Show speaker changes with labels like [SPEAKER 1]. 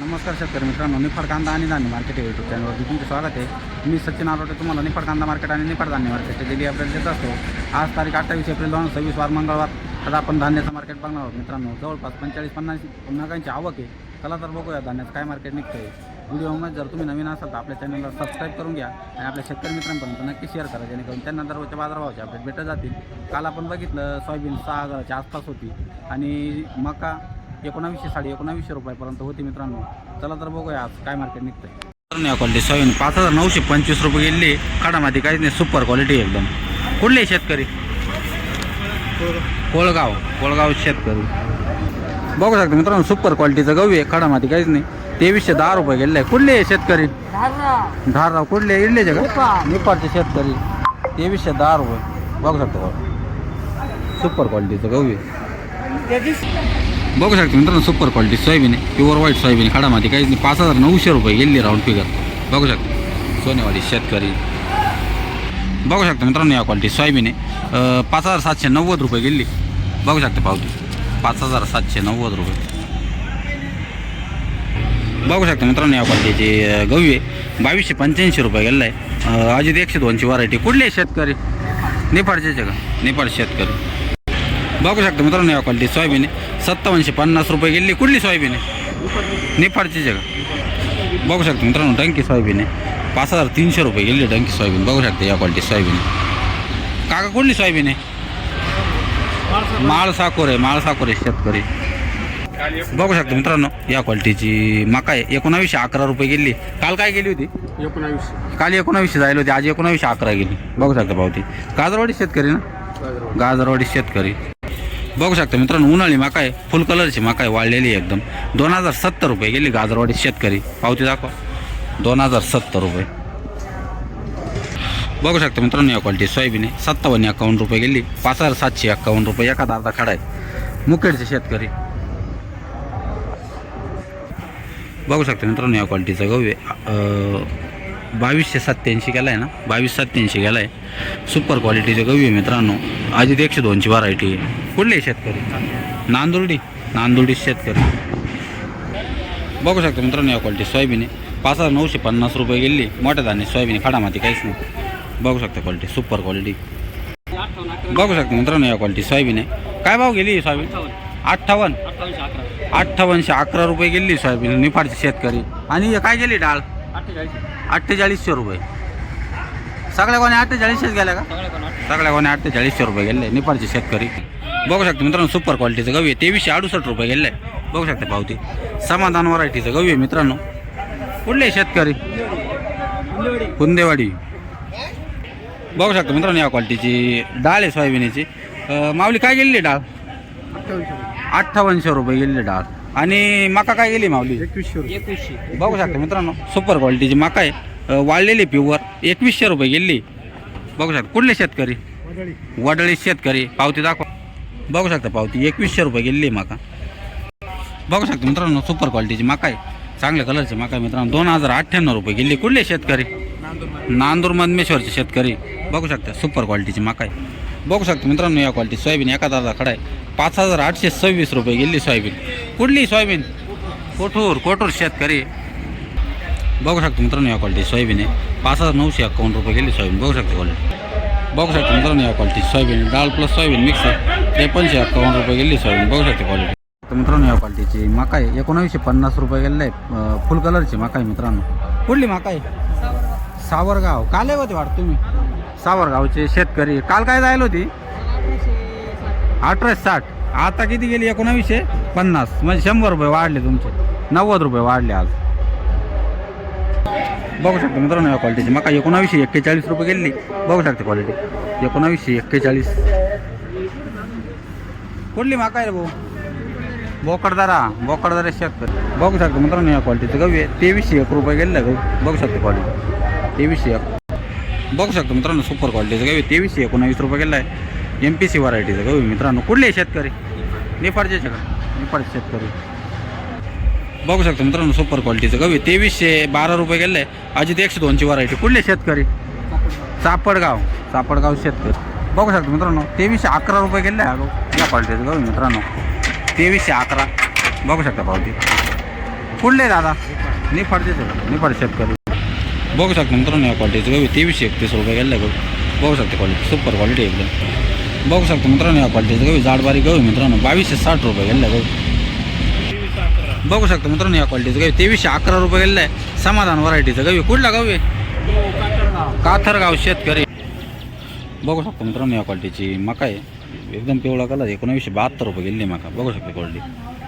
[SPEAKER 1] नमस्कार शेतकरी मित्रांनो, निफाड कांदा आणि धान्य मार्केट या यूट्यूब चॅनलवरती तुमचे स्वागत आहे. मी सचिन आरोटे तुम्हाला निफाड कांदा मार्केट आणि निफाड धान्य मार्केटचे डेली अपडेट देत असतो. आज तारीख 28 एप्रिल 2026 वार मंगळवार. आता आपण धान्याचं मार्केट बघणार आहोत मित्रांनो. जवळपास 45-50 नगांची आवक आहे. चला तर बघूया धान्याचं काय मार्केट निघतं आहे. व्हिडिओमध्ये जर तुम्ही नवीन असाल तर आपल्या चॅनलला सबस्क्राईब करून घ्या आणि आपल्या शेतकरी मित्रांपर्यंत नक्की शेअर करा, जेणेकरून त्यांना दररोजच्या बाजारभावाचे अपडेट भेटत जातील. काल आपण बघितलं सोयाबीन 6,000च्या आसपास होती आणि मका 1900-19,500 रुपयापर्यंत होती मित्रांनो. चला तर बघूया आज काय मार्केट निघतंय. या क्वालिटी सोयाबीन 5,925 रुपये गेली. खाडामध्ये काहीच नाही, सुपर क्वालिटी एकदम. कुठले शेतकरी? कोळगाव शेतकरी. बघू शकता मित्रांनो, सुपर क्वालिटीचं गहू आहे. खाडामध्ये काहीच नाही. 2310 रुपये गेले आहे. कुठले शेतकरी? धारराव. कुठले? इडलेचे का? निपाडचे शेतकरी. 2310 रुपये. बघू शकता सुपर क्वालिटीचं गहू आहे. बघू शकता मित्रांनो, सुपर क्वालिटी सोयाबीन आहे. Pure white soybean. खाडामध्ये काहीच नाही. 5,900 रुपये गेली राऊंड फिगर. बघू शकता सोनेवाडी शेतकरी. बघू शकता मित्रांनो, या क्वालिटी सोयाबीन आहे. 5,790 रुपये गेली. बघू शकता पावती 5,790 रुपये. बघू शकता मित्रांनो, या क्वालिटीचे गहू आहे. 2,285 रुपये गेला आहे. अजित 102ची व्हरायटी. कुठले शेतकरी? निफाडचे का? निफाड शेतकरी. बघू शकता मित्रांनो, या क्वालिटी सोयाबीन आहे. 5,750 रुपये गेली. कुठली सोयाबीन आहे? निफाडची जगा. बघू शकता मित्रांनो, डंकी सोयाबीन आहे. 5,300 रुपये गेली डंकी सोयाबीन. बघू शकता या क्वालिटी सोयाबीन. काका कुठली सोयाबीन आहे? माळसाकोर आहे शेतकरी. बघू शकता मित्रांनो, या क्वालिटीची मका आहे. 1911 रुपये गेली. काल काय गेली होती? 19. काल 19 जायला होती, आज 1911 गेली. बघू शकता पावती. गाजरवाडी शेतकरी ना? गाजरवाडी शेतकरी. बघू शकता मित्रांनो, उन्हाळी मका आहे. फुल कलरची मका आहे, वाळलेली एकदम. 2,070 रुपये गेली गाजरवाडी शेतकरी. पावती दाखवा. 2,070 रुपये. बघू शकता मित्रांनो, या क्वालिटी सोयाबीन आहे. 5751 रुपये गेली. 5,751 रुपये एखादा अर्धा खडा आहे. मुखेडचे शेतकरी. बघू शकता मित्रांनो, या क्वालिटीचा गहू आहे. 2,287 गेला आहे ना? 2,287 गेला आहे. सुपर क्वालिटीचे गहू आहे मित्रांनो. अजित 102ची व्हरायटी आहे. कुठले शेतकरी? नांदुर्डी शेतकरी. बघू शकता मित्रांनो, या क्वालिटी सोयाबीन आहे. 5,950 रुपये गेली. मोठ्या धान्य सोयाबीन. खाडामध्ये काहीच नाही. बघू शकता क्वालिटी, सुपर क्वालिटी. बघू शकता मित्रांनो, या क्वालिटी सोयाबीन आहे. काय भाव गेली सोयाबीन? 5811 रुपये गेली सोयाबीन. निफाडची शेतकरी. आणि काय गेली डाळ? 4800 रुपये. सगळ्या कोणी 48 गेल्या का? सगळ्या कोणी 4800 रुपये गेले. निपाडचे शेतकरी. बघू शकता मित्रांनो, सुपर क्वालिटीचं गहू आहे. 2368 रुपये गेले. बघू शकता पावती. समाधान व्हरायटीचं गहू आहे मित्रांनो. कुठले शेतकरी? कुंदेवाडी. बघू शकता मित्रांनो, या क्वालिटीची डाळ आहे सोयाबीनची. माऊली काय गेली डाळ? 5800 रुपये गेली डाळ. आणि मका काय गेली माऊली? 2100. बघू शकता मित्रांनो, सुपर क्वालिटीची मका आहे. वाळलेली प्युअर. 2100 रुपये गेली. बघू शकता. कुठले शेतकरी? वडळी शेतकरी. पावती दाखवा. बघू शकता पावती. 2100 रुपये गेली मका. बघू शकता मित्रांनो, सुपर क्वालिटीची मका आहे. चांगल्या कलरची मका आहे मित्रांनो. 2,098 रुपये गेली. कुठले शेतकरी? नांदूर मधमेश्वरचे शेतकरी. बघू शकता सुपर क्वालिटीची मका आहे. बघू शकता मित्रांनो, या क्वालिटी सोयाबीन एखादा अर्धा खडा आहे. 5,826 रुपये गेली सोयाबीन. कुठली सोयाबीन? कोठूर शेतकरी. बघू शकता मित्रांनो, या क्वालिटी सोयाबीन आहे. 5,951 रुपये गेली सोयाबीन. बघू शकता क्वालिटी. बघू शकता मित्रांनो, या क्वालिटी सोयाबीन. डाळ प्लस सोयाबीन मिक्स आहे. 5351 रुपये गेली सोयाबीन. बघू शकता क्वालिटी. तर मित्रांनो, या क्वालिटीची मका आहे. 1950 रुपये गेलेलं आहे. फुल कलरची मका आहे मित्रांनो. कुठली मका आहे? सावरगाव. काल होते वाटतं तुम्ही? सावरगावचे शेतकरी. काल काय जायला होती? 1860. आता किती गेली? 1950. म्हणजे 100 रुपये वाढले तुमचे. 90 रुपये वाढले आज. बघू शकता मित्रांनो, या क्वालिटीची मका 1941 रुपये गेली. बघू शकता क्वालिटी. 1941. कुठली मका आहे रे भाऊ? बोकडदारा शेतकरी. बघू शकता मित्रांनो, या क्वालिटीचं गहू आहे. 2301 रुपये गेलेलं गहू. बघू शकता क्वालिटी. 2301. बघू शकता मित्रांनो, सुपर क्वालिटीचं गहू आहे. 2319 रुपये गेलं आहे. MPC व्हरायटीचं गहू मित्रांनो. कुठले शेतकरी? निफाडचे का? निफाडचे शेतकरी. बघू शकता मित्रांनो, सुपर क्वालिटीचं गहू आहे. 2312 रुपये गेलं आहे. अजित 102ची व्हरायटी. कुठले शेतकरी? सापडगाव शेतकरी. बघू शकता मित्रांनो, 2311 रुपये गेले आहे या क्वालिटीचं गहू मित्रांनो. 2311. बघू शकता पावती. कुठले दादा निफाडचे निफाड शेतकरी बघू शकता मित्रांनो या क्वालिटीचं गहू 2331 रुपये गेलं गहू बघू शकता क्वालिटी सुपर क्वालिटी एकदम बघू शकता मित्रांनो या क्वालिटीचं गहू जाडबारी गहू मित्रांनो 2260 रुपये गेलं गहू बघू शकता मित्रांनो या क्वालिटीचं गहू 2311 रुपये गेलं आहे समाधान व्हरायटीचं गहू कुठला गहू आहे काथरगाव शेतकरी बघू शकता मित्रांनो या क्वालिटीची मका आहे एकदम पिवळा कलर 1972 रुपये गेली मका बघू शकता क्वालिटी